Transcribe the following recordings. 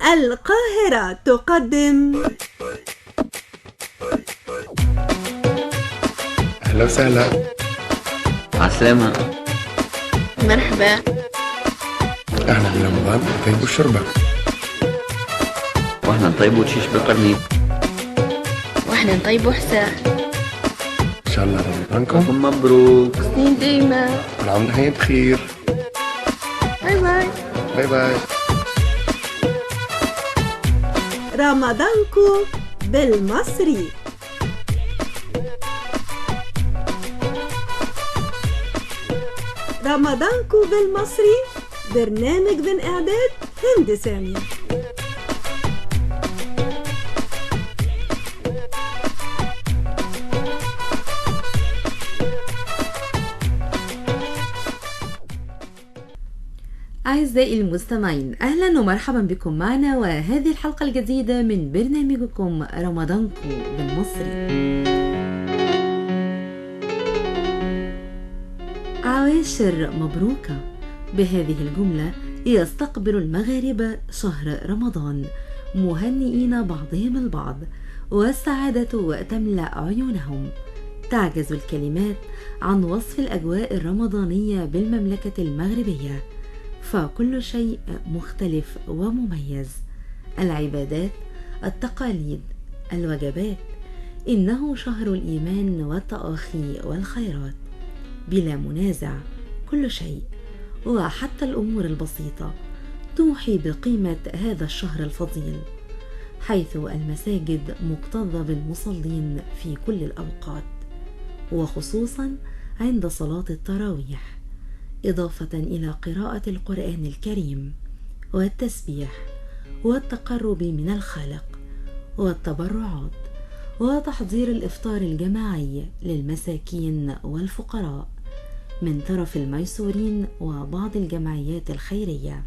القاهرة تقدم. أهلا وسهلا. عسلامة. مرحبا. أهلا برمضان، طيب الشربة. واحنا نطيبوا شيش بالقرنين. واحنا نطيبوا حساء. إن شاء الله رمضانكم مبروك. سنين دايما. كل عام وانتم بخير. باي باي. باي باي. رمضانكو بالمصري. رمضانكو بالمصري، برنامج من إعداد هند سامي. أعزائي المستمعين، أهلا ومرحبا بكم معنا وهذه الحلقة الجديدة من برنامجكم رمضانكو بالمصري. عواشر مبروكة. بهذه الجملة يستقبل المغاربة شهر رمضان مهنئين بعضهم البعض، والسعادة تملأ عيونهم. تعجز الكلمات عن وصف الأجواء الرمضانية بالمملكة المغربية، فكل شيء مختلف ومميز. العبادات، التقاليد، الوجبات. إنه شهر الإيمان والتآخي والخيرات. بلا منازع كل شيء وحتى الأمور البسيطة توحي بقيمة هذا الشهر الفضيل، حيث المساجد مكتظة بالمصلين في كل الأوقات، وخصوصا عند صلاة التراويح، إضافة إلى قراءة القرآن الكريم والتسبيح والتقرب من الخالق والتبرعات وتحضير الإفطار الجماعي للمساكين والفقراء من طرف الميسورين وبعض الجمعيات الخيرية.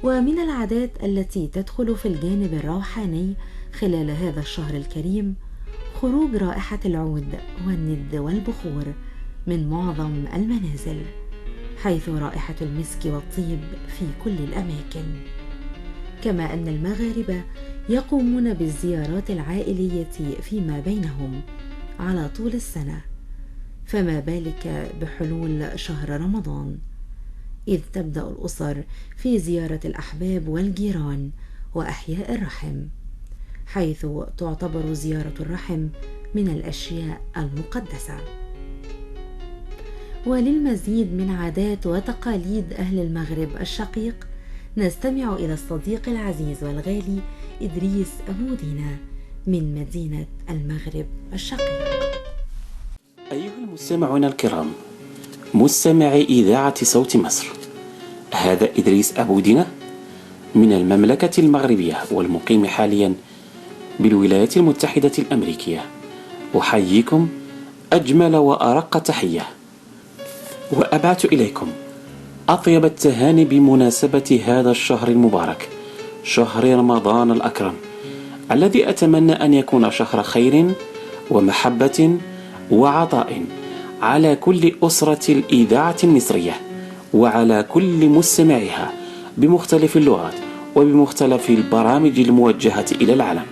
ومن العادات التي تدخل في الجانب الروحاني خلال هذا الشهر الكريم خروج رائحة العود والند والبخور من معظم المنازل، حيث رائحة المسك والطيب في كل الأماكن. كما أن المغاربة يقومون بالزيارات العائلية فيما بينهم على طول السنة، فما بالك بحلول شهر رمضان، إذ تبدأ الأسر في زيارة الأحباب والجيران وأحياء الرحم، حيث تعتبر زيارة الرحم من الأشياء المقدسة. وللمزيد من عادات وتقاليد أهل المغرب الشقيق نستمع إلى الصديق العزيز والغالي إدريس أبو دينا من مدينة المغرب الشقيق. أيها المستمعون الكرام، مستمعي إذاعة صوت مصر، هذا إدريس أبو دينا من المملكة المغربية والمقيم حاليا بالولايات المتحدة الأمريكية. أحييكم أجمل وأرق تحية، وأبعث إليكم أطيب التهاني بمناسبة هذا الشهر المبارك، شهر رمضان الأكرم، الذي أتمنى أن يكون شهر خير ومحبة وعطاء على كل أسرة الإذاعة المصرية وعلى كل مستمعيها بمختلف اللغات وبمختلف البرامج الموجهة إلى العالم.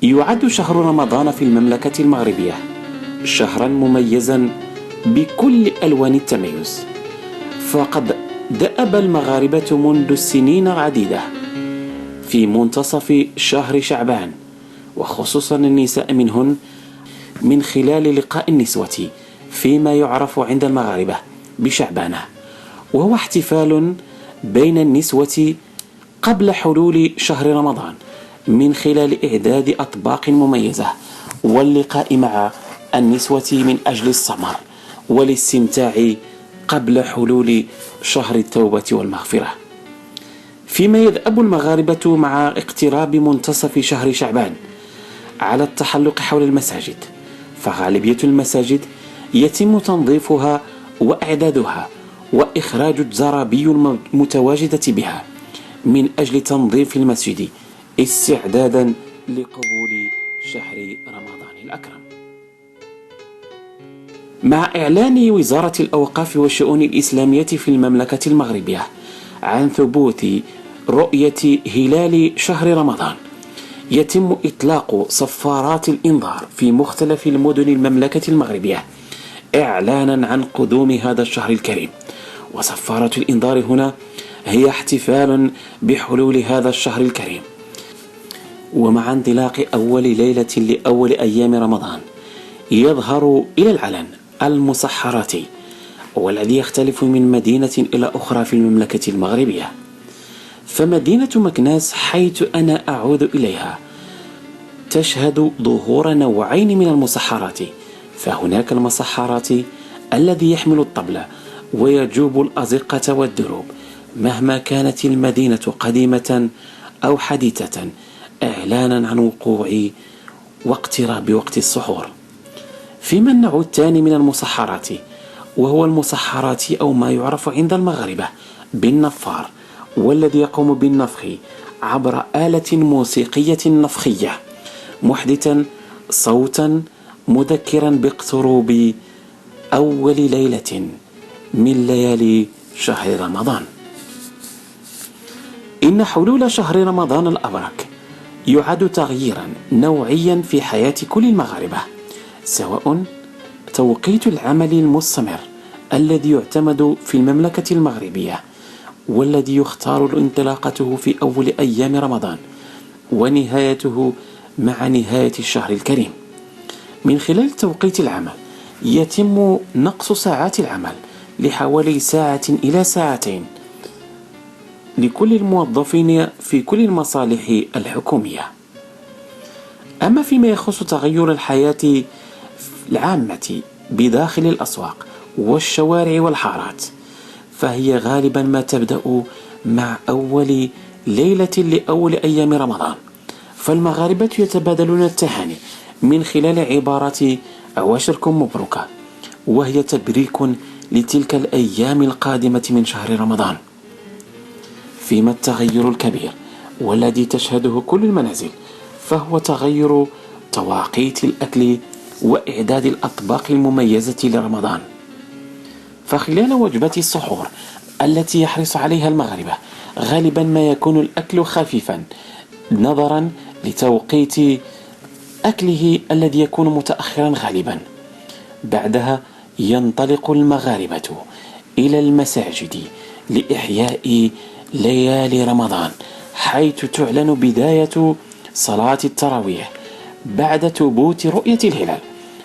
يعد شهر رمضان في المملكة المغربية شهرا مميزا بكل ألوان التميز، فقد دأب المغاربة منذ سنين عديدة في منتصف شهر شعبان، وخصوصا النساء منهن، من خلال لقاء النسوة فيما يعرف عند المغاربة بشعبانة، وهو احتفال بين النسوة قبل حلول شهر رمضان من خلال إعداد أطباق مميزة واللقاء مع النسوة من أجل السمر والاستمتاع قبل حلول شهر التوبة والمغفرة. فيما يذهب المغاربة مع اقتراب منتصف شهر شعبان على التحلق حول المساجد، فغالبية المساجد يتم تنظيفها وإعدادها وإخراج الزرابي المتواجدة بها من أجل تنظيف المسجد استعدادا لقبول شهر رمضان الأكرم. مع إعلان وزارة الأوقاف والشؤون الإسلامية في المملكة المغربية عن ثبوت رؤية هلال شهر رمضان يتم إطلاق صفارات الإنذار في مختلف المدن المملكة المغربية إعلانا عن قدوم هذا الشهر الكريم. وصفارة الإنذار هنا هي احتفال بحلول هذا الشهر الكريم. ومع انطلاق أول ليلة لأول أيام رمضان يظهر إلى العلن المسحراتي، والذي يختلف من مدينة إلى أخرى في المملكة المغربية. فمدينة مكناس حيث أنا أعود إليها تشهد ظهور نوعين من المسحرات، فهناك المسحرات الذي يحمل الطبلة ويجوب الأزقة والدروب مهما كانت المدينة قديمة أو حديثة، إعلانا عن وقوع واقتراب وقت السحور. فيما النوع الثاني من المسحرات وهو المسحرات أو ما يعرف عند المغاربة بالنفار، والذي يقوم بالنفخ عبر آلة موسيقية نفخية محدثا صوتا مذكرا باقتراب أول ليلة من ليالي شهر رمضان. إن حلول شهر رمضان الأبرك يعد تغييرا نوعيا في حياة كل المغاربة، سواء توقيت العمل المستمر الذي يعتمد في المملكة المغربية والذي يختار انطلاقته في أول أيام رمضان ونهايته مع نهاية الشهر الكريم. من خلال توقيت العمل يتم نقص ساعات العمل لحوالي ساعة إلى ساعتين لكل الموظفين في كل المصالح الحكومية. أما فيما يخص تغير الحياة العامة بداخل الأسواق والشوارع والحارات، فهي غالبا ما تبدأ مع أول ليلة لأول أيام رمضان. فالمغاربة يتبادلون التهاني من خلال عبارة عواشركم مبروكة، وهي تبريك لتلك الأيام القادمة من شهر رمضان. فيما التغير الكبير والذي تشهده كل المنازل فهو تغير تواقيت الأكل وإعداد الأطباق المميزة لرمضان. فخلال وجبات السحور التي يحرص عليها المغاربة غالبا ما يكون الأكل خفيفا نظرا لتوقيت أكله الذي يكون متأخرا غالبا. بعدها ينطلق المغاربة إلى المساجد لإحياء ليالي رمضان، حيث تعلن بداية صلاة التراويح بعد ثبوت رؤية الهلال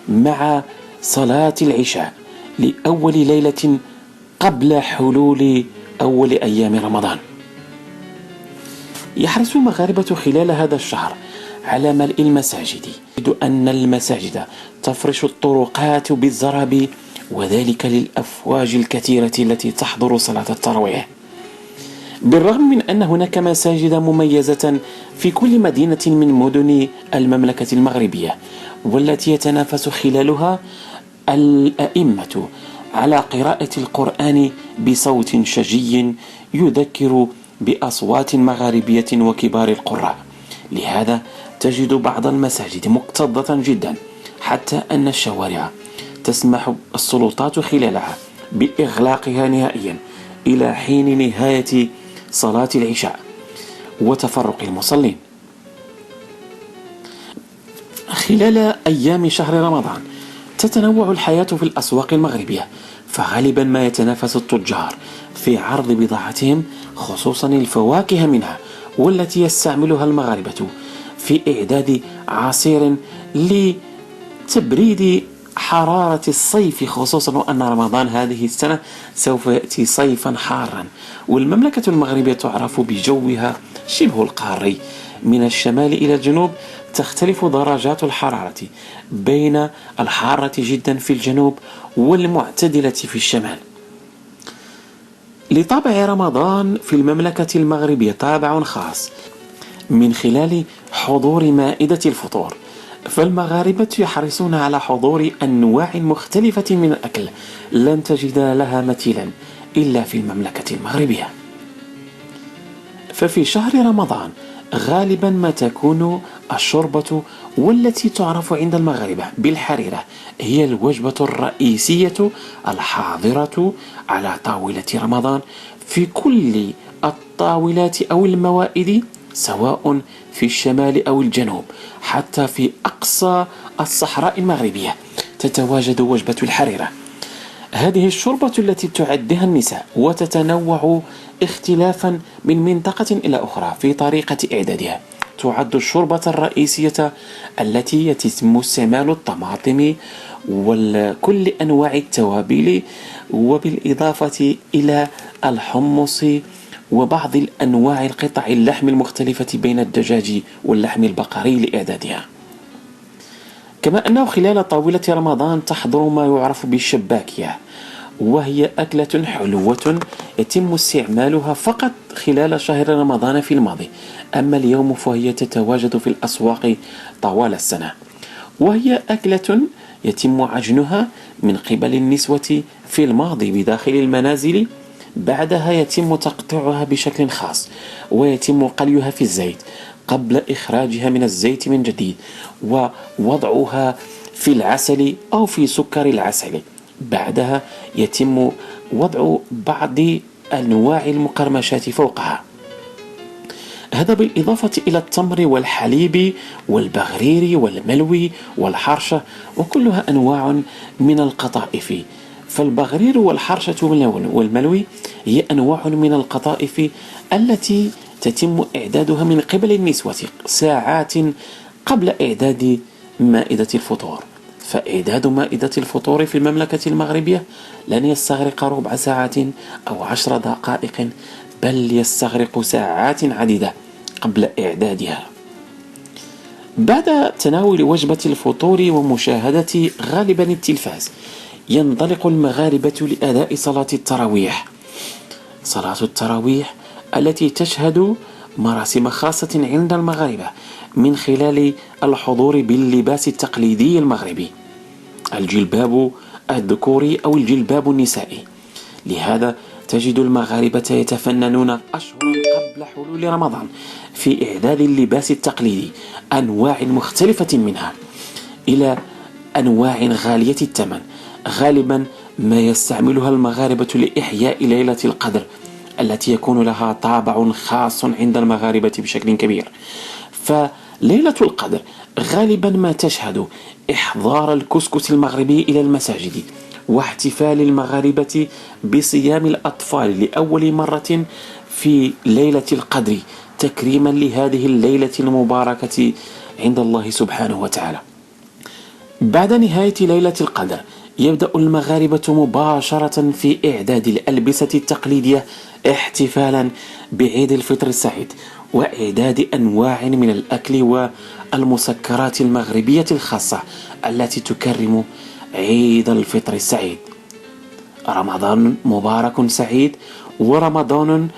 مع صلاة العشاء لأول ليلة قبل حلول أول أيام رمضان. يحرص المغاربة خلال هذا الشهر على ملء المساجد، يجد أن المساجد تفرش الطرقات بالزراب، وذلك للأفواج الكثيرة التي تحضر صلاة التراويح. بالرغم من أن هناك مساجد مميزة في كل مدينة من مدن المملكة المغربية، والتي يتنافس خلالها الأئمة على قراءة القرآن بصوت شجي يذكر بأصوات مغاربية وكبار القراء. لهذا تجد بعض المساجد مكتظة جدا، حتى أن الشوارع تسمح السلطات خلالها بإغلاقها نهائيا إلى حين نهاية صلاة العشاء وتفرق المصلين. خلال أيام شهر رمضان تتنوع الحياة في الأسواق المغربية، فغالبا ما يتنافس التجار في عرض بضاعتهم، خصوصا الفواكه منها، والتي يستعملها المغاربة في إعداد عصير لتبريد حرارة الصيف، خصوصا وأن رمضان هذه السنة سوف يأتي صيفا حارا، والمملكة المغربية تعرف بجوها شبه القاري. من الشمال إلى الجنوب تختلف درجات الحرارة بين الحارة جدا في الجنوب والمعتدلة في الشمال. لطابع رمضان في المملكة المغربية طابع خاص من خلال حضور مائدة الفطور، فالمغاربة يحرصون على حضور أنواع مختلفة من الأكل لن تجد لها مثيلا إلا في المملكة المغربية. ففي شهر رمضان غالبا ما تكون الشوربة والتي تعرف عند المغاربة بالحريرة هي الوجبة الرئيسية الحاضرة على طاولة رمضان في كل الطاولات أو الموائد، سواء في الشمال أو الجنوب، حتى في أقصى الصحراء المغربية تتواجد وجبة الحريرة. هذه الشوربة التي تعدها النساء وتتنوع اختلافا من منطقة إلى أخرى في طريقة إعدادها. تعد الشوربة الرئيسية التي يتم استعمال الطماطم وكل أنواع التوابل، وبالإضافة إلى الحمص وبعض الأنواع القطع اللحم المختلفة بين الدجاج واللحم البقري لإعدادها. كما أنه خلال طاولة رمضان تحضر ما يعرف بالشباكية، وهي أكلة حلوة يتم استعمالها فقط خلال شهر رمضان في الماضي، أما اليوم فهي تتواجد في الأسواق طوال السنة، وهي أكلة يتم عجنها من قبل النسوة في الماضي بداخل المنازل. بعدها يتم تقطيعها بشكل خاص ويتم قليها في الزيت قبل إخراجها من الزيت من جديد، ووضعها في العسل أو في سكر العسل. بعدها يتم وضع بعض أنواع المقرمشات فوقها، هذا بالإضافة إلى التمر والحليب والبغرير والملوي والحرشة، وكلها أنواع من القطائف. فالبغرير والحرشة والملوي هي أنواع من القطائف التي تتم إعدادها من قبل النسوة ساعات قبل إعداد مائدة الفطور. فإعداد مائدة الفطور في المملكة المغربية لن يستغرق ربع ساعة أو 10 دقائق، بل يستغرق ساعات عديدة قبل إعدادها. بعد تناول وجبة الفطور ومشاهدة غالبا التلفاز، ينطلق المغاربة لأداء صلاة التراويح. صلاة التراويح التي تشهد مراسم خاصة عند المغاربة من خلال الحضور باللباس التقليدي المغربي، الجلباب الذكوري أو الجلباب النسائي. لهذا تجد المغاربة يتفننون أشهرا قبل حلول رمضان في إعداد اللباس التقليدي، أنواع مختلفة منها إلى أنواع غالية الثمن. غالبا ما يستعملها المغاربة لإحياء ليلة القدر التي يكون لها طابع خاص عند المغاربة بشكل كبير. فليلة القدر غالبا ما تشهد إحضار الكسكس المغربي إلى المساجد، واحتفال المغاربة بصيام الأطفال لأول مرة في ليلة القدر تكريما لهذه الليلة المباركة عند الله سبحانه وتعالى. بعد نهاية ليلة القدر يبدأ المغاربة مباشرة في إعداد الألبسة التقليدية احتفالا بعيد الفطر السعيد، وإعداد أنواع من الأكل والمسكرات المغربية الخاصة التي تكرم عيد الفطر السعيد. رمضان مبارك سعيد، ورمضان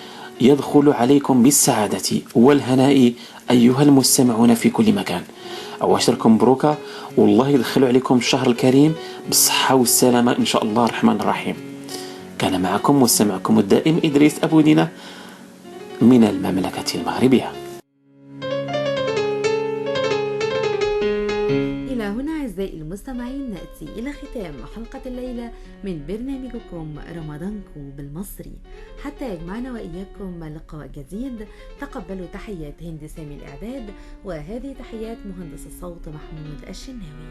يدخل عليكم بالسعادة والهناء أيها المستمعون في كل مكان. أواشركم مبروكة، والله يدخل عليكم الشهر الكريم بالصحة والسلامة إن شاء الله الرحمن الرحيم. كان معكم مستمعكم الدائم إدريس أبو دينة من المملكة المغربية. إلى هنا أعزائي المستمعين نأتي إلى ختام حلقة الليلة من برنامجكم رمضانكم بالمصري. حتى يجمعنا وإياكم لقاء جديد، تقبلوا تحيات هند سامي الإعداد، وهذه تحيات مهندس الصوت محمود الشناوي.